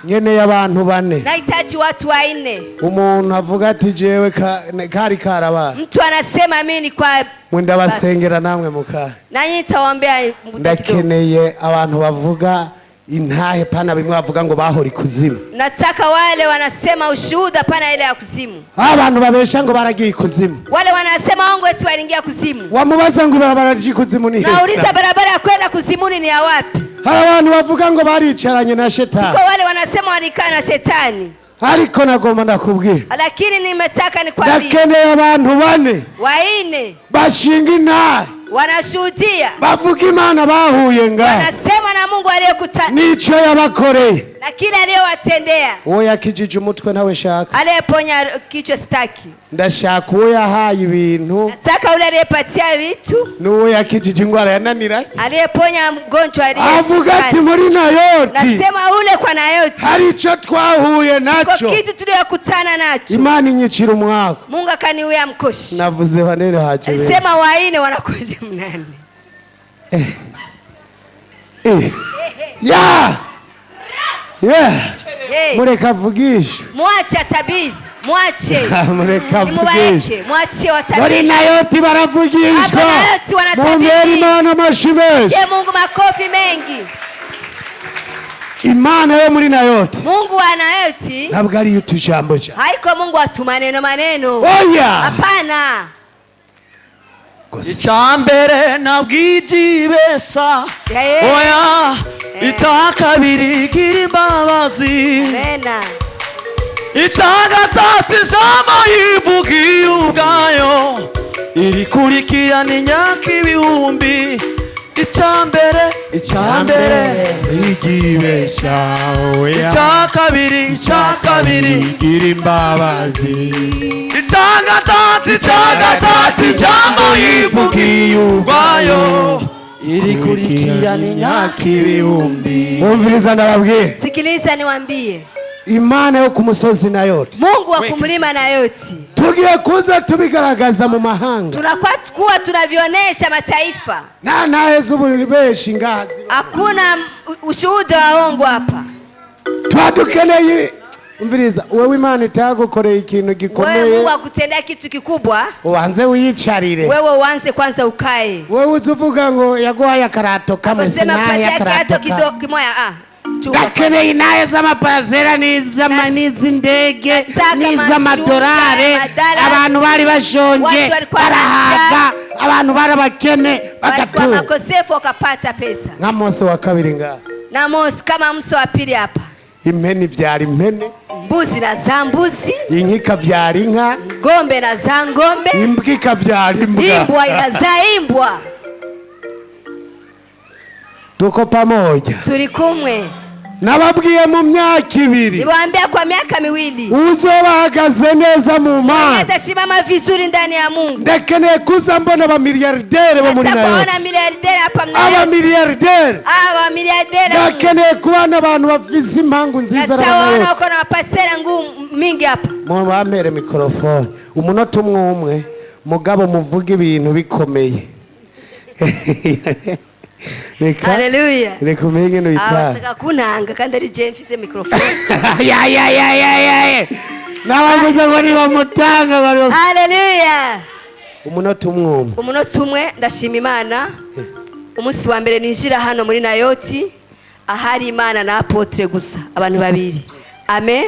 Nkeneye abantu bane. Nahitaji watu wanne. Umuntu avuga ati jewe kari karabaye. Mtu anasema mimi ni kwa mwenda basengera namwe muka. Nanyi nitawaombea. Ndakeneye abantu bavuga intahe pana bimwe bavuga ngo bahora ikuzimu. Nataka wale wanasema ushuhuda pana ile ya kuzimu. Abantu babesha ngo baragiye ikuzimu. Wale wanasema wangu eti waliingia kuzimu. Wamubaza ngo barabara kuzimu ni he? Nauliza barabara ya kwenda kuzimuni ni ya wapi? Abantu bavuga ngo baricaranye na shetani. Kwa wale wanasema walikaa na shetani. Ariko nagomba ndakubwira. Lakini nimetaka nikwambie. Ndakeneye abantu bane. Waine. Bashinga intahe. Wanashuhudia. Bavuga Imana bahuye nga. Wanasema na Mungu aliyekutana. Nico yabakoreye. Na kile aliyowatendea. Uwo yakijije umutwe nawe shaka. Aliyeponya kichwa sitaki. Ndashaka uwo yahaye ibintu. Nataka ule aliyepatia vitu. N'uwo yakijije ingwara yananira. Aliyeponya mgonjwa aliyeshikana. Avuga ati muri Nayoti. Nasema ule kwa Nayoti. Hari ico twahuye naco. Kwa kitu tuliyokutana nacho. Imana inyicira umwaka. Mungu akaniwea mkoshi. Navuze banene haje. Alisema waine wanakuja mnani. Yeah. Mureka vugisha. Mwache tabiri. Mwache. Mureka vugisha. Mwache watabiri. Muri Nayoti baravugishwa. Nayoti wanatabiri. Mungeri Imana mashimwe. Je, Mungu makofi mengi. Imana yo muri Nayoti. Mungu wa Nayoti. Ntabwo ari utujambo cha. Haiko Mungu atu maneno. Oya. Hapana. Icyambere nabwijibesa. Oya. Itakabiri gira imbabazi. Amena. Itagatatu ijambo yivugiye ubwayo. Irikurikira ni nyaka ibihumbi. Icyambere igibesha. Oya. Icyakabiri gira imbabazi. Itagatatu ijambo yivugiye ubwayo. Irikurikira ni nyaka ibihumbi. Umviriza ndababwiye. Sikiliza niwaambie. Imana yo ku musozi Nayoti. Mungu wa kumlima Nayoti. Tugiye kuza tubigaragaza mu mahanga. Tunakuwa tunavionesha mataifa. Na naheza ububeshi ngazi. Hakuna ushuhuda wa uongo hapa. Twadukeneye. Umviriza, wewe Imana itagukoreye ikintu gikomeye. Wewe Mungu akutendea kitu kikubwa. Uanze wiyicarire. Wewe uanze kwanza ukae. Wewe uzuvuga ngo yaguhaye akarato kamwe sinaye akarato kimoya Ndakeneye inaye z'amapazera n'iz'indege n'iz'amadolari. Abantu bari bashonje barahaga, abantu bari bakene bagatura. Makosefu wakapata pesa. Nka Mose wa kabiri nga. Na Mose kama Mose wa pili hapa. Impeni byari impene. Mbuzi na za mbuzi. Inkika byari inka. Ngombe na za ngombe. Imbwa byari imbwa. Imbwa na za imbwa. Tuko pamoja. Turi kumwe. Nababwiye mu myaka ibiri. Niwaambia kwa miaka miwili. Uzobahagaze neza mu Mana. Atashimama vizuri ndani ya Mungu. Ndakeneye kuza mbona ba milliardaire bo muri Nayoti. Ataona milliardaire hapa mna. Aba milliardaire. Aba milliardaire. Ndakeneye kubana abantu bafise impangu nziza ra Nayoti. Ataona uko na pasera ngumu mingi hapa. Mu bamere microphone. Umunota umwe mugabo muvuga ibintu bikomeye. Haleluya. Reka umenye no ita. Abashaka kunanga kandi ari je mfise microphone. Ya. Nabavuze ngo ni bamutanga bari. Haleluya. Umunota umwe ndashima Imana. Umunsi wa mbere ninjira hano muri Nayoti ahari Imana na apotre gusa abantu babiri. Amen.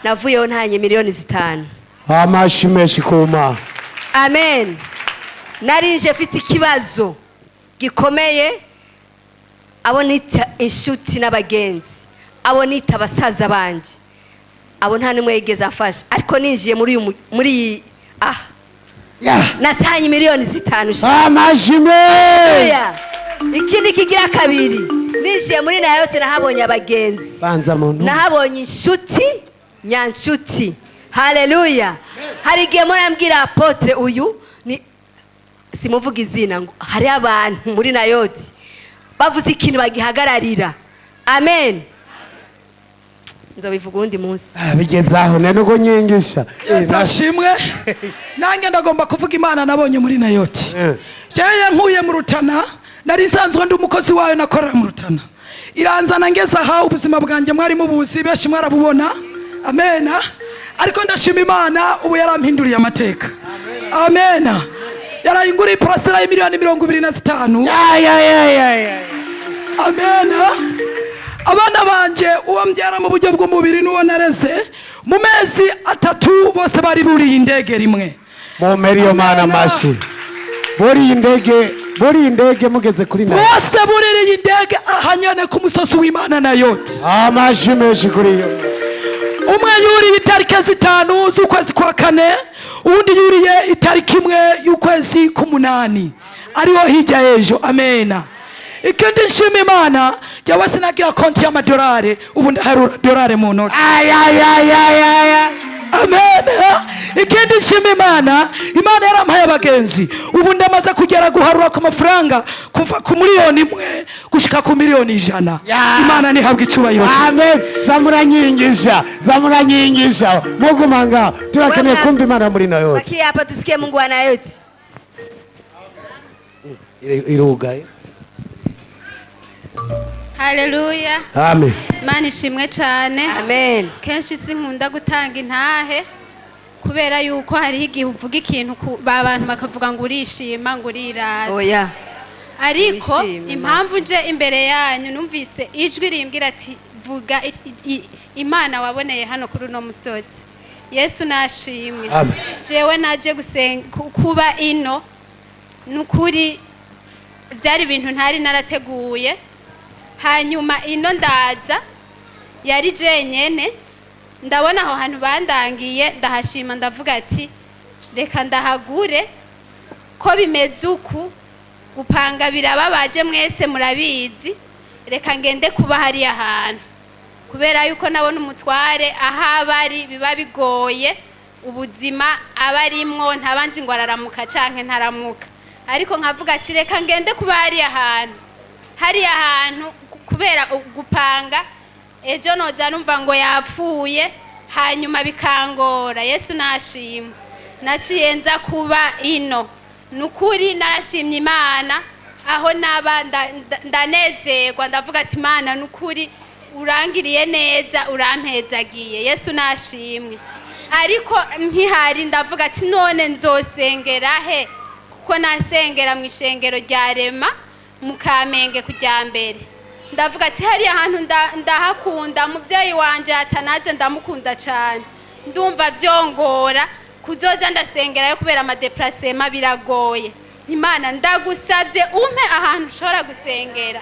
Navuyeho ntanye miliyoni 5. Amashimeshi kuma. Amen. Narinje mfite ikibazo gikomeye. Abo nita inshuti n'abagenzi. Abo nita abasaza banje. Abo nta nimwe yigeze afasha. Ariko ninjiye muri natanye miliyoni 5. Amashime. Ikindi kigira kabiri. Ninjiye muri Nayoti nahabonye abagenzi. Banza muntu. Nahabonye inshuti, nyanshuti. Haleluya. Hari igihe murambwira apotre uyu ni simuvuga izina ngo hari abantu muri Nayoti bavuze ikintu bagihagararira. Amen. Nzobivuga undi munsi. Bigezaho nuko nyengesha. Nashimwe. Nange ndagomba kuvuga Imana nabonye muri Nayoti. Jewe nkuye mu Rutana, nari nsanzwe ndi umukozi wayo nakorera mu Rutana. iranzana ngeze aha ubuzima bwanjye mwari mubuzi benshi mwarabubona amena ariko ndashima imana ubu yarampinduriye amateka amena yarayinguriye parasera y'imiliyoni 25 amena abana banje uwo mbyara mu buryo bw'umubiri n'uwo nareze mu mezi 3 bose bari buriye indege rimwe Momeri yo mana mashi. Buri indege mugeze kuri nayo. Bose buririye indege ahanyane ku musozi w'Imana na yote. Amashi meshi kuri yo. Umwe yuriye itariki 5 z'ukwezi kwa 4, uwundi yuriye itariki 1 y'ukwezi k'umunani. Ariho hirya ejo. Amena. Ikindi nshima Imana, jyawe sinagira konti y'amadolari, ubu ndaharura dolari mu ntoki. Amen. Ikindi nshima Imana yarampaye abagenzi. Ubu ndamaze kugera guharura ku mafaranga kuva ku miliyoni 1 gushika ku miliyoni 100. Imana nihabwa icubahiro. Amen. Zamuranyingisha. Mugumanga turakeneye kumva Imana muri nayo. Baki hapa tusikie Mungu anayote. Irugaye. Haleluya. Amen. Imana ishimwe cyane. Amen. Kenshi sinkunda gutanga intahe kubera yuko hariho igihe uvuga ikintu abantu bakavuga ngo urishima ngo urirara. Oya. Ariko Wishime, impamvu nje imbere yanyu numvise ijwi rimbwira ati vuga Imana waboneye hano kuri uno musozi. Yesu nashimwe. Amen. Jewe naje kuba ino nukuri byari ibintu ntari narateguye. Hanyuma ino ndaza yari jenyene ndabona aho hantu bandangiye ndahashima ndavuga ati reka ndahagure ko bimeze uku gupanga birababaje mwese murabizi reka ngende kuba hari ahantu kubera yuko nabona umutware aho bari biba bigoye ubuzima abarimwo ntabanzi ngo araramuka canke ntaramuka ariko nkavuga ati reka ngende kuba hari ahantu kubera gupanga ejo noza numva ngo yapfuye hanyuma bikangora. Yesu nashimwe naciye nza kuba ino nukuri narashimye Imana aho naba ndanezerwa ndavuga ati Imana nukuri urangiriye neza urampezagiye. Yesu nashimwe ariko ntihari ndavuga ati none nzosengera he kuko nasengera mu ishengero rya Rema mu Kamenge kujya mbere ndavuga ati hari ahantu ndahakunda muvyeyi wanje atanaze ndamukunda cyane ndumva vyongora kuzoza ndasengerayo kubera amadeplacement biragoye. Imana ndagusavye umpe ahantu ushobora gusengera.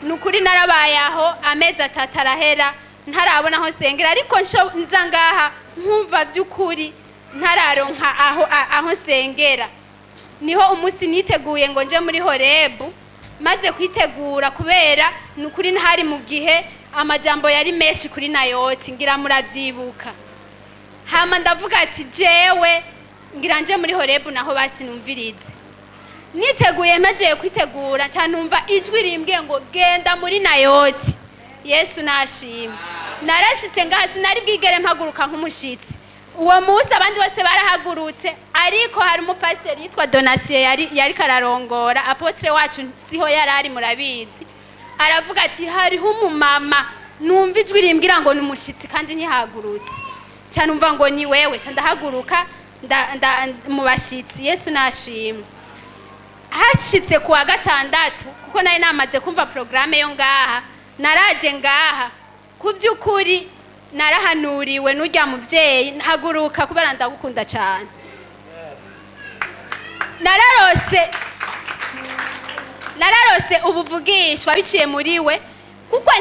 Nukuri narabaye aho amezi 3 arahera ntarabona aho sengera ariko nza ngaha nkumva vy'ukuri ntararonka aho sengera. Niho umunsi niteguye ngo nje muri Horebu maze kwitegura kubera nukuri ntari mu gihe amajambo yari menshi kuri nayoti ngira muravyibuka. Hama ndavuga ati jewe ngira nje muri Horebu naho basi numvirize. Niteguye maje kwitegura cyanumva ijwi rimbwiye ngo genda muri nayoti. Yesu nashimwe. Narashitse ngaha sinari bwigere mpaguruka nk'umushitsi. Uwo munsi abandi bose barahagurutse ariko hari umupasiteri yitwa Donatien yari kararongora apotre wacu siho yarari murabizi aravuga ati hariho umumama numva ijwi rimbwira ngo numushitsi kandi ntihagurutse cyanumva ngo ni wewe ndahaguruka mu bashitsi. Yesu nashimwe. Hashitse kuwa 6 kuko nari namaze kumva programme yo ngaha naraje ngaha kuvyukuri narahanuriwe n'urya muvyeyi ntaguruka kubera ndagukunda cyane. Nararose ubuvugishwa biciye muri we kuko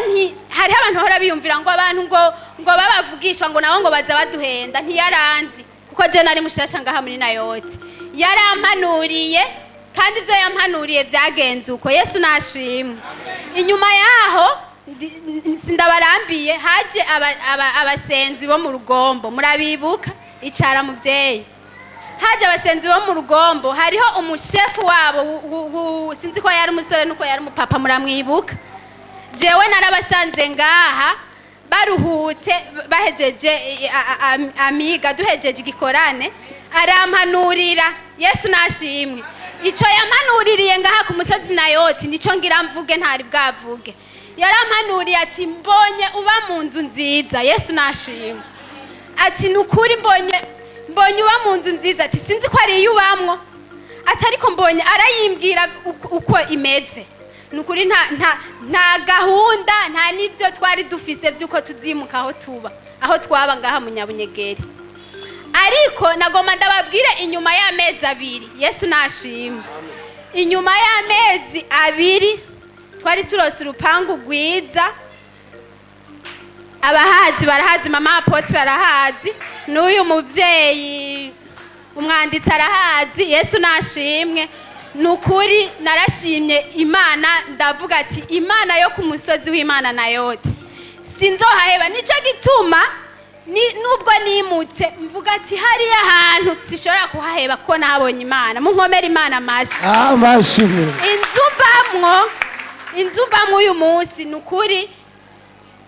hari abantu hora biyumvira ngo abantu ngo babavugishwa ngo nawo ngo baza baduhenda ntiyaranzi kuko je nari mushasha ngaha muri nayoti yarampanuriye kandi ivyo yampanuriye vyagenze uko. Yesu nashimwe. Inyuma yaho sindabarambiye haje abasenzi bo mu Rugombo murabibuka icara muvyeyi haje abasenzi bo mu Rugombo hariho umushefu wabo sinzi ko yari umusore nuko yari umupapa muramwibuka. Jewe narabasanze ngaha baruhutse bahejeje amiga duhejeje igikorane arampanurira. Yesu nashimwe. Ico yampanuririye ngaha ku musozi nayoti nico ngira mvuge ntari bwavuge. yarampanuriye ati mbonye uba mu nzu nziza. Yesu nashimwe. Ati nukuri mbonye uba mu nzu nziza. Ati sinzi ko ari iyo ubamwo. Ati ariko mbonye arayimbwira uko imeze. Nukuri nta gahunda nta n'ivyo twari dufise vy'uko tuzimuka aho tuba, aho twaba ngaha mu Nyabunyegeri. Ariko nagoma ndababwire inyuma y'amezi 2. Yesu nashimwe. Inyuma y'amezi 2 twari turose urupangu rwiza. Abahazi barahazi, mama Apotre arahazi, n'uyu muvyeyi umwanditsi arahazi. Yesu nashimwe. Nukuri narashimye Imana, ndavuga ati Imana yo ku musozi w'Imana Nayoti sinzohaheba. Nico gituma nubwo nimutse mvuga ati hariya ahantu sishobora kuhaheba ko nahabonye Imana. Munkomere Imana amashi. Amashimwe. Inzu mbamwo uyu munsi nukuri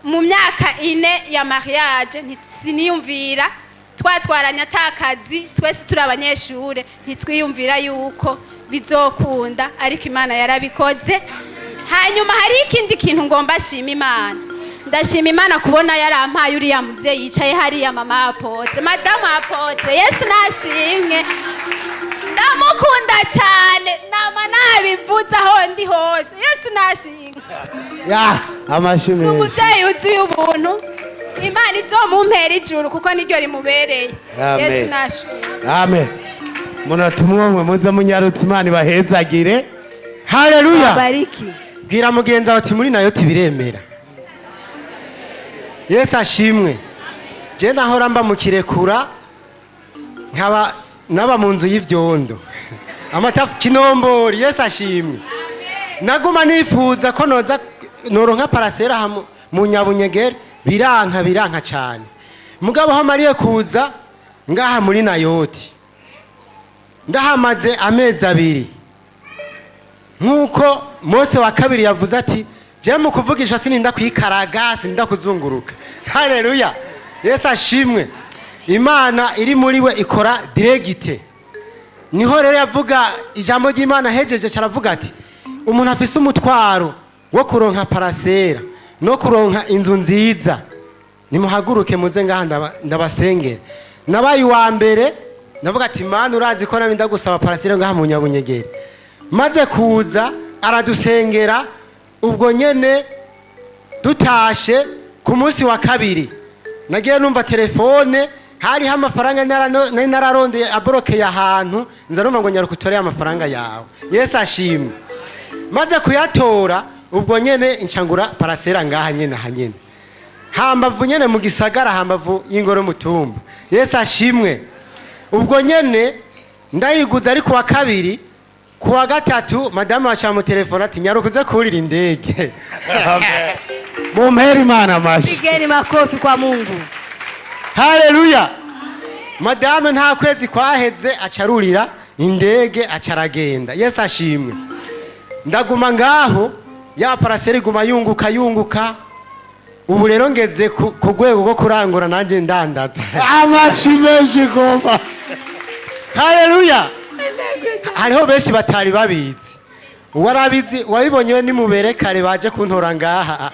mu myaka 4 ya mariage siniyumvira. Twatwaranye atakazi twese turi abanyeshure, ntitwiyumvira yuko bizokunda, ariko Imana yarabikoze. Hanyuma hari ikindi kintu ngomba shima Imana. Ndashima Imana kubona yarampaye uriya muvyeyi yicaye hariya, mama Apotre, madamu Apotre. Yesu nashimwe. Ndamukunda cyane, nama nabivuze aho ndi hose. Yesu nashimwe. Ya, amashimwe. Umuvyeyi uzuye ubuntu, Imana izomumpera ijuru kuko niryo rimubereye. Yesu nashimwe. Amen. Munatumwe muze munyarutse, Imana ibahezagire. Haleluya. Bariki. Bwira mugenza ati muri Nayoti biremera. Yesu ashimwe. Je nahora mba mukirekura nkaba naba mu nzu y'ivyondo. Amatafu kinombori. Yesu ashimwe. Naguma nifuza ko noza noronka parasera mu Nyabunyegeri, biranka cyane. Mugabo hamariye kuza ngaha muri Nayoti. Ndahamaze amezi 2. Nkuko Mose wa kabiri yavuze ati je mu kuvugisha sininda kwikaraga, sininda kuzunguruka. Haleluya. Yesu ashimwe. Imana iri muri we ikora diregite. Niho rero yavuga ijambo ry'Imana hejeje caravuga ati umuntu afise umutwaro wo kuronka parasera no kuronka inzu nziza, nimuhaguruke muze ngaha ndabasengera. Nabaye wa mbere ndavuga ati Mana urazi ko nabi ndagusaba parasera ngaha mu Nyabunyegeri. Maze kuza aradusengera. Ubwo nyene dutashe ku munsi wa kabiri nagiye numva telefone, hariho amafaranga nararondeye aboroke y'ahantu, nza numva ngo nyaruka utore amafaranga yawe. Yesu ashimwe. Maze kuyatora ubwo nyene incangura parasera ngaha nyene hanyene hambavu nyene mu gisagara, hambavu y'ingoro mutumba. Yesu ashimwe. Ubwo nyene ndayiguza, ariko wa kabiri kuwa gatatu madamu acha mu telefone ati nyarukuze kurira indege. Amen. Mumpere Imana amashi. Pigeni makofi kwa Mungu. Haleluya. Madamu nta kwezi kwaheze acarurira indege acaragenda. Yesu ashimwe. Ndaguma ngaho ya parasera iguma yunguka. Ubu rero ngeze ku rwego rwo kurangura nanje ndandaza. Amashimeshi goma. Haleluya. Hariho benshi batari babizi. Warabizi wabibonye ni mubere kare baje kuntora ngaha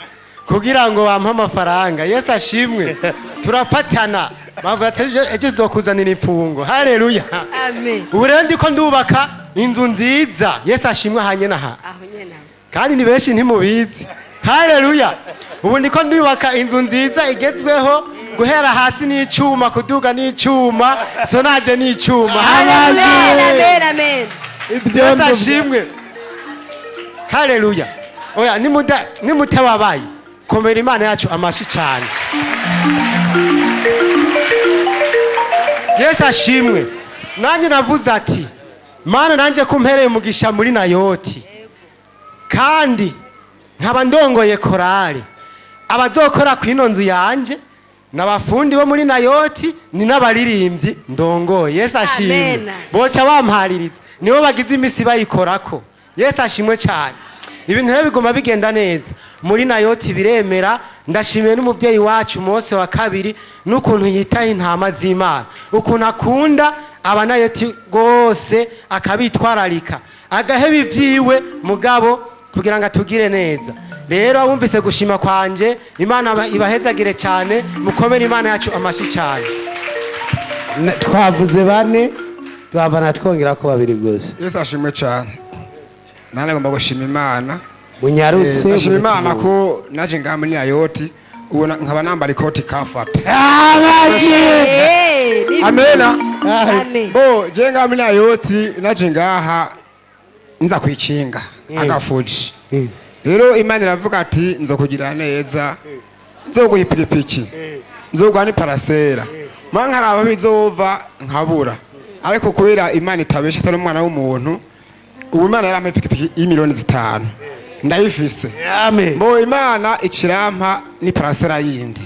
kugira ngo bampa amafaranga. Yesu ashimwe. Turapatana. Bavuga ati ejo zokuzanira imfungo. Haleluya. Amen. Ubu rero ndiko ndubaka inzu nziza. Yesu ashimwe hanye naha. Aho nyene. Kandi ni benshi ntimubizi. Haleluya. Ubu ndiko ndubaka inzu nziza igezweho, guhera hasi n'icuma kuduga n'icuma, so naje n'icuma. Amen. Amen. Yesu ashimwe. Haleluya. Oya nimutababaye komera Imana yacu amashi cyane. Yesu ashimwe. Nanjye navuze ati Mana nanje kumpereye umugisha muri Nayoti, kandi nkaba ndongoye korale abazokora ku ino nzu yanje n'abafundi bo muri Nayoti, ni n'abaririmbyi ndongoye. Yesu ashimwe. Boca bampaririza nibo bagize imisi bayikorako. Yesu ashimwe cyane. Ibintu rero bigoma bigenda neza muri Nayoti biremera. Ndashimiye n'umuvyeyi wacu Mose wa kabiri n'ukuntu yitaye intama z'Imana, ukuntu akunda abanayoti gose akabitwararika agaheba ivyiwe mugabo kugira ngo atugire neza. rero abumvise gushima kwanje imana ibahezagire cyane mukomere imana yacu amashi cyane. twavuze bane twavana twongera ko babiri gusa. Yesu ashimwe cyane. Nane ngomba gushima Imana. Munyarutse Ndashima Imana ko naje ngaha muri Nayoti ubu nkaba nambara ikoti Comfort. Amena. Amen. Bo je ngaha muri Nayoti naje ngaha nza kwikinga agafuji. Rero Imana iravuga ati nzokugira neza. Nzoguha ipikipiki. Nzoguha n'parasera. Mwankaraba bizova nkabura. Ariko kubera Imana itabesha atari umwana w'umuntu ubu Imana yarampa ipikipiki y'imiliyoni 5 ndayifise. Amen. Bo Imana ikirampa ni parasera yindi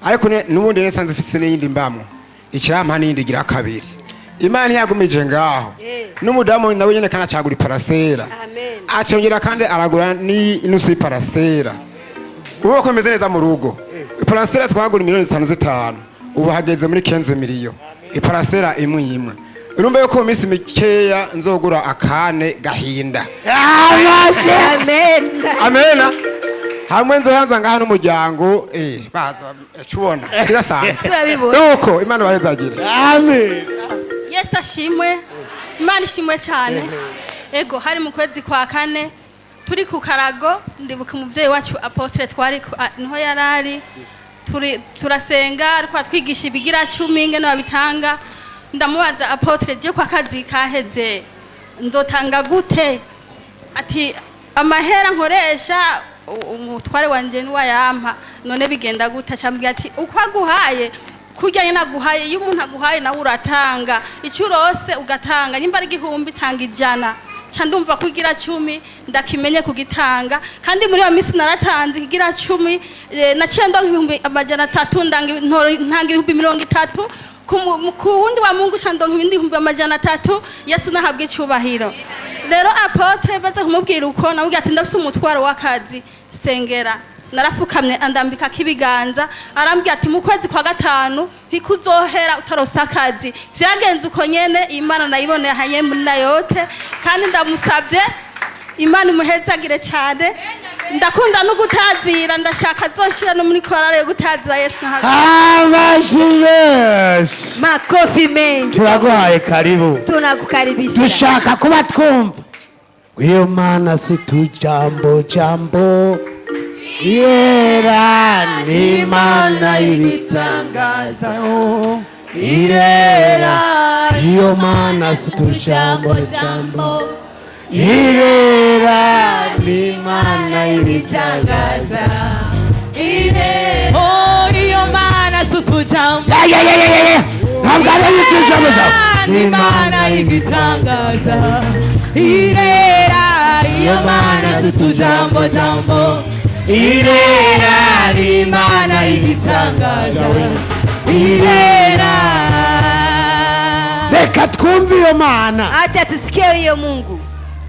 ariko nubundi nesanze ifise n'iyindi mbamwe ikirampa n'iyindi gira kabiri. Imana ntiyagumije ngaho n'umudamu nawe nyene kana cagura parasera acongera kandi aragura ni inusu y'parasera. Ubu komeze neza mu rugo parasera twagura miliyoni 5 ubu hageze muri 15 miliyo iparasera imwe imwe. Urumva yuko mu minsi mikeya nzogura akane gahinda. Amen. Amena. Hamwe nzohanza ngaha n'umuryango baza cubona kirasanzwe. Turabibona. Nuko Imana bahezagire. Amen. Yesu ashimwe. Imana ishimwe cyane. Ego hari mu kwezi kwa kane turi ku karago ndibuka umuvyeyi wacu Apotre twari niho yarari turasenga ariko atwigisha ibigira 10 ingene babitanga. Ndamubaza Apotre je kwa kazi kaheze nzotanga gute? Ati amahera nkoresha umutware wanje niwa yampa none bigenda gute? Acambwira ati uko aguhaye kujyanye naguhaye iyo umuntu aguhaye nawe uratanga icyo urose ugatanga nimba ari 1000 tanga 100 ca ndumva kugira 10 ndakimenye kugitanga kandi muri iyo minsi naratanze kigira 10 naciye ndonka 300 ntanga 30 ku wundi wa Mungu chandonka 300 Yesu nahabwe icyubahiro. Rero Apotre baza kumubwira uko namubwira ati ndafise umutwaro w'akazi sengera narafukamye andambika kibiganza arambwira ati mu kwezi kwa 5 ntikuzohera utarosa akazi. Vyagenze uko nyene Imana nayiboneye hanye muri Nayote kandi ndamusabye Imana imuhezagire cyane. Ndakunda no gutazira ndashaka zoshira no muri korale yo gutazira Yesu nahaga. Abashimesh. Makofi mengi. Turaguhaye karibu. Tunakukaribisha. Dushaka kuba twumva. Iyo mana si tujambo jambo. Irera ni Imana ibitangaza. Irera iyo mana si tujambo jambo. Irera ni Imana ibitangaza. Irera iyo mana susujambo. Ntabwo ari tujambo jambo. Ni Imana ibitangaza. Irera iyo mana susujambo jambo. Irera ni Imana ibitangaza. Irera. Reka twumve iyo mana. Acha tusikie hiyo Mungu.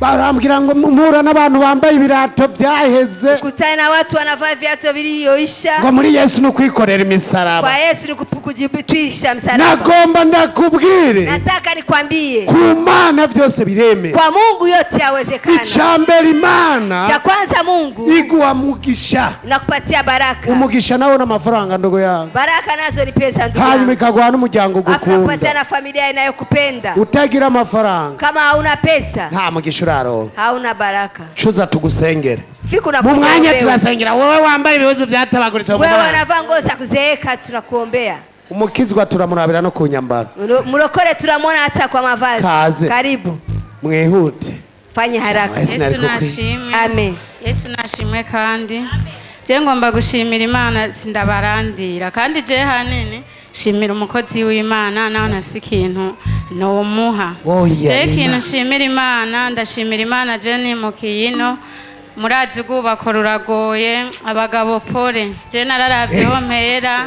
Barambwira ngo mpura n'abantu bambaye ibirato byaheze. Kutana na watu wanavaa viatu vilivyoisha. Ngo muri Yesu no kwikorera imisaraba. Kwa Yesu ni kujibitwisha msalaba. Nagomba ndakubwire. Nataka nikwambie. Ku Mana byose bireme. Kwa Mungu yote yawezekana. Icyambere Imana. Cha kwanza Mungu. Iguha mugisha. Nakupatia baraka. Umugisha nawo n'amafaranga ndogo yangu. Baraka nazo ni pesa ndugu. Hanyuma ikaguha n'umuryango gukunda. Nakupatia na familia inayokupenda. Utagira amafaranga. Kama hauna pesa. Nta mugisha uraro. Hauna baraka. Shuza tugusengere. Fiku na mu mwanya turasengera wowe wambaye ibihuzu byatabaguritse mu wewe wanavaa nguo za kuzeeka tunakuombea. Umukizwa turamurabira no kunyambara. Murokore turamwona hata kwa mavazi. Kaze. Karibu. Mwihute. Fanya haraka. Yesu nashimwe. Amen. Yesu nashimwe kandi je ngomba gushimira Imana sindabarandira kandi je hanini shimira umukozi w'Imana naho nafise ikintu no muha. Je kintu shimira Imana ndashimira Imana je ni mukiyino murazi gubako ruragoye abagabo pole je nararavyeho mpera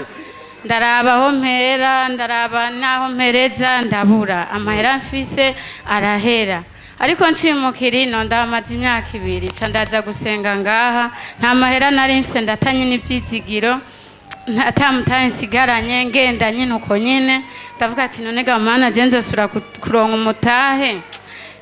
ndarabaho mpera ndaraba naho mpereza ndabura amahera mfise arahera ariko nshimukirino ndamaze imyaka 2 ca ndaza gusenga ngaha nta mahera nari mfise ndatanye n'ivyizigiro atamutaye nsigaranye ngenda nyine uko nyine ndavuga ati none ga Mana je nzosura kuronka umutahe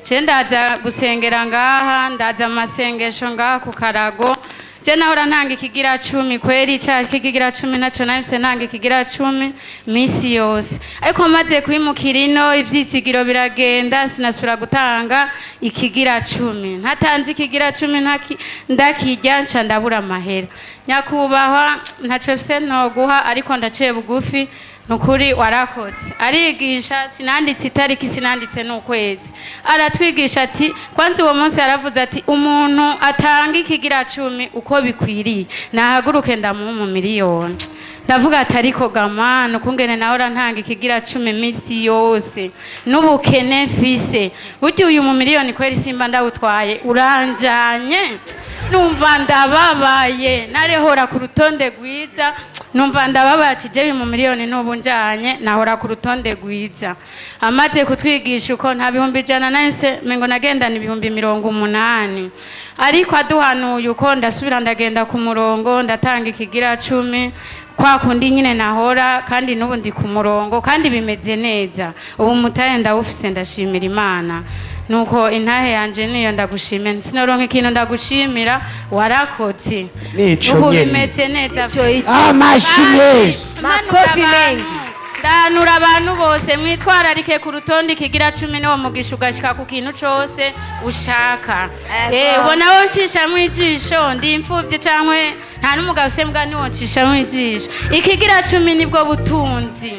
je ndaza gusengera ngaha ndaza amasengesho ngaha ku karago je nahora ntanga ikigira 10 kweri cya kigira 10 naco nahise ntanga ikigira 10 misi yose ariko maze kwimukira ino ivyitsigiro biragenda sinasubira gutanga ikigira 10 ntatanze ikigira 10 ndakijya nca ndabura amahera nyakubahwa ntaco se no guha ariko ndaciye bugufi nukuri warakoze arigisha sinanditse itariki sinanditse n'ukwezi aratwigisha ati kwanza uwo munsi yaravuze ati umuntu atanga ikigira 10 uko bikwiriye nahaguruke ndamuha mu miliyoni ndavuga ati ariko gamana kungene nawe ntanga ikigira 10 misi yose n'ubukene mfise burya uyu mu miliyoni kweri simba ndawutwaye uranjanye numva ndababaye narehora ku rutonde rwiza numva ndababaye ati je mu miliyoni n'ubu njanye nahora ku rutonde rwiza amaze kutwigisha uko nta bihumbi 100 nahise mengo nagendana ibihumbi 80 ariko aduhanuye uko ndasubira ndagenda ku murongo ndatanga ikigira 10 kwa kundi nyine nahora kandi n'ubu ndi ku murongo kandi bimeze neza ubu mutaye ndawufise ndashimira Imana nuko intahe yanje niyo ndagushimira sinoronka ikintu ndagushimira warakoze ubu bimeze neza amashimwe makofi mengi ndanura abantu bose mwitwararike ku rutonde ikigira 10 niwo mugisha ugashika ku kintu cose ushaka ubona wo ncisha mwijisho ndi imfuvye cankwe nta n'umugabo usembwa niwo ncisha mwijisho ikigira 10 nibwo butunzi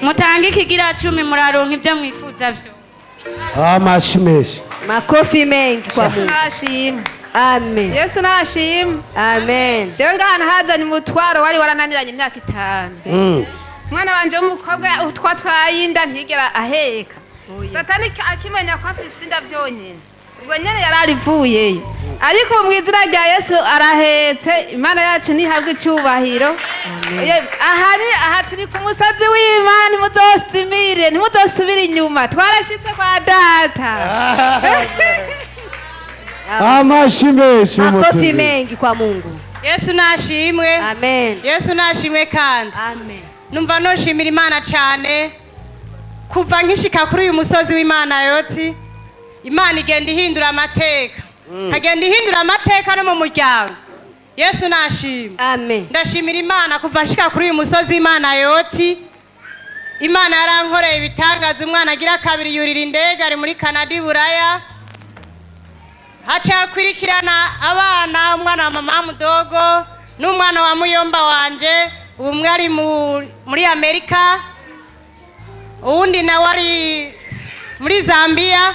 mutanga ikigira 10 muraronka ibyo mwifuza vyo amashimesha makofi mengi kwa Mungu nashimwe amen Yesu nashimwe amen jewe ngahana hazanye umutwaro wari warananiranye imyaka 5 mwana wanje w'umukobwa utwatwaye inda ntigera aheka satani akimenya ko afise inda vyonyene ubwo nyene yararivuyeyo ariko mu izina rya Yesu arahetse Imana yacu nihabwe icyubahiro aha turi ku musozi w'Imana ntimuzostimire ntimuzosubire inyuma twarashitse kwa data amashimesha makofi mengi kwa Mungu Yesu nashimwe amen Yesu nashimwe kandi amen numva noshimira Imana cyane kuva nkishika kuri uyu musozi w'Imana yoti Imana igenda ihindura amateka kagenda ihindura amateka no mu muryango Yesu nashimwe amen ndashimira Imana kuva nshika kuri uyu musozi w'Imana yoti Imana yarankoreye ibitangaza umwana agira kabiri yurira indege ari muri Canada Buraya hacakwirikirana abana umwana wa mama mudogo n'umwana wa muyomba wanje umwe ari muri Amerika uwundi nawe ari muri Zambia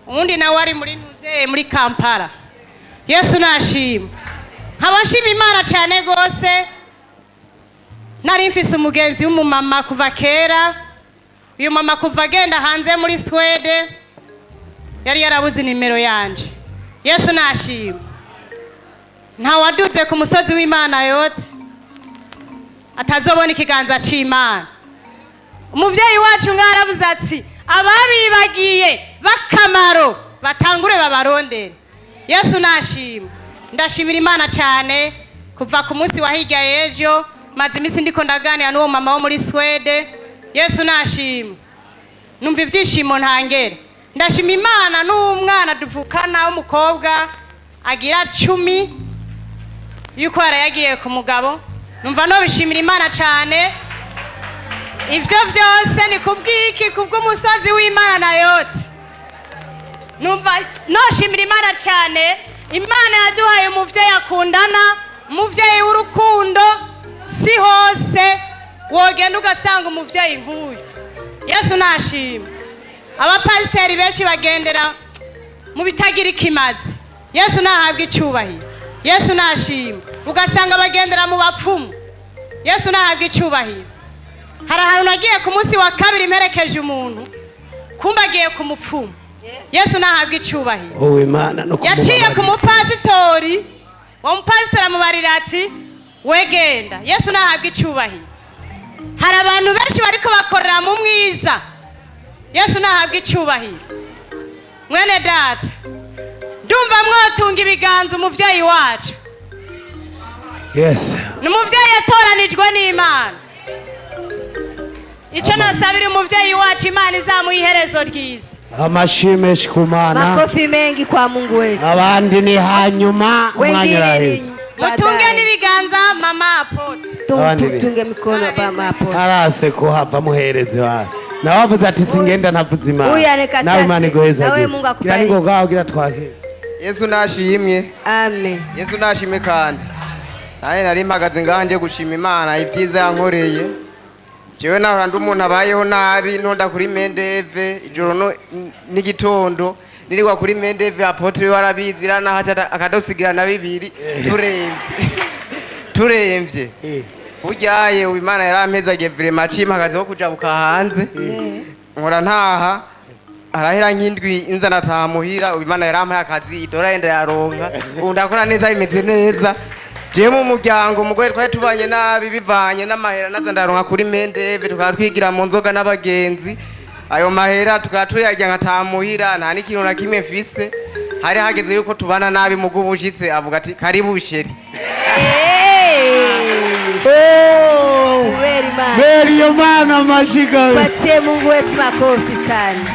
uwundi nawe ari muri Kampala Yesu nashimwe nkabashima Imana cyane gose nari mfise umugenzi w'umumama kuva kera uyu mama kuva agenda hanze muri Swede yari yarabuze nimero yanje Yesu nashimwe nta waduze ku musozi w'Imana yose atazobona ikiganza c'Imana umuvyeyi wacu ngarabuze ati ababibagiye bakamaro batangure babarondere Yesu nashimwe ndashimira Imana cyane kuva ku munsi wa hirya y'ejo maze imisi ndiko ndaganira n'uwo mama wo muri Swede Yesu nashimwe numva ivyishimo ntangere ndashima Imana n'umwana duvukana w'umukobwa agira 10 yuko yaragiye ku mugabo numva no bishimira Imana cyane ivyo byose ni kubwiki kubw'umusozi w'Imana yose numva noshimira Imana cyane Imana yaduhaye umuvyeyi akundana umuvyeyi w'urukundo si hose wogenda ugasanga umuvyeyi nk'uyu Yesu nashimwe abapasiteri benshi bagendera mu bitagira ikimazi Yesu nahabwa icyubahiro Yesu nashimwe ugasanga bagendera mu bapfumu Yesu nahabwa icyubahiro hari ahantu nagiye ku munsi wa kabiri imperekeje umuntu kumba agiye ku mupfumu Yesu nahabwa icyubahiro yaciye ku mupasitori uwo mupasitori amubarira ati wegenda Yesu nahabwa icyubahiro hari abantu benshi bariko bakorera mu mwiza Yesu nahabwa icyubahiro mwene data ndumva mwotunga ibiganza umuvyeyi wacu yes ni umuvyeyi yatoranijwe n'Imana icyo nasabira umuvyeyi wacu Imana izamuha iherezo ryiza Amashimwe kumana. Makofi mengi kwa Mungu wetu. Abandi ni hanyuma umwanya uraheze. mutunge n'ibiganza mama Apotre. Tunge mikono mama Apotre. Arase kuhava muhereze wa. Na wavuze ati singenda navuze Imana. Uyu areka nawe Imana igoheza. Nawe Mungu akubariki. Kira ningo gaho gira twake. Yesu nashimye. Amen. Yesu nashimye kandi. Naye nari mpagaze nganje gushima Imana ibyiza yankoreye. Jewe narandi umuntu abayeho nabi ntonda kuri Mendeve ijoro n'igitondo nirigwa kuri Mendeve Apotre warabizira nahaca akadosigira na bibiri turemvye buryaye Imana yarampezagiye vraiment cimpagaze ho kujabuka hanze nkora ntaha arahera nk'indwi inza nataha muhira Imana yarampaye akazi dora yenda yaronka ubu ndakora neza bimeze neza jewe mu muryango umugore twari tubanye nabi bivanye n'amahera naza ndaronka kuri Mendeve tukaba twigira mu nzoga n'abagenzi ayo mahera tukaba tuyarya nkataha muhira nta n'ikintu na kimwe mfise hari hageze yuko tubana nabi mu bw'ubushitse avuga ati karibu sheri Beri yo mana mashika. Patie Mungu wetu makofi sana.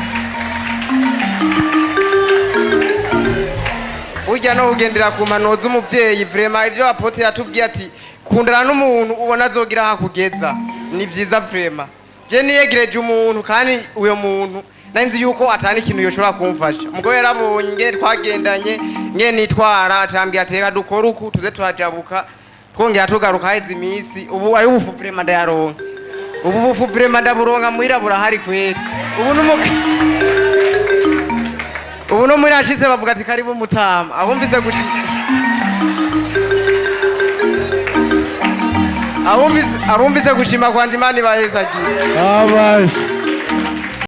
Burya no ugendera ku manoza umuvyeyi vraiment ivyo Apotre yatubwiye ati kundana n'umuntu ubona azogira hakugeza ni vyiza vraiment je niyegereje umuntu kandi uyo muntu nanzi yuko atani ikintu yoshobora kumfasha umugore yarabonye ngene twagendanye ngene nitwara acambye ateka dukora uku tuze turajabuka twongera tugaruka heze imisi ubu ayo ubufu vraiment ndayaronka ubu bufu vraiment ndaburonka muhira burahari kwera ubu no muri ashize bavuga ati karibu mutama abumvise gushika abumvise gushima kwanje Imana ibahezagiye abashi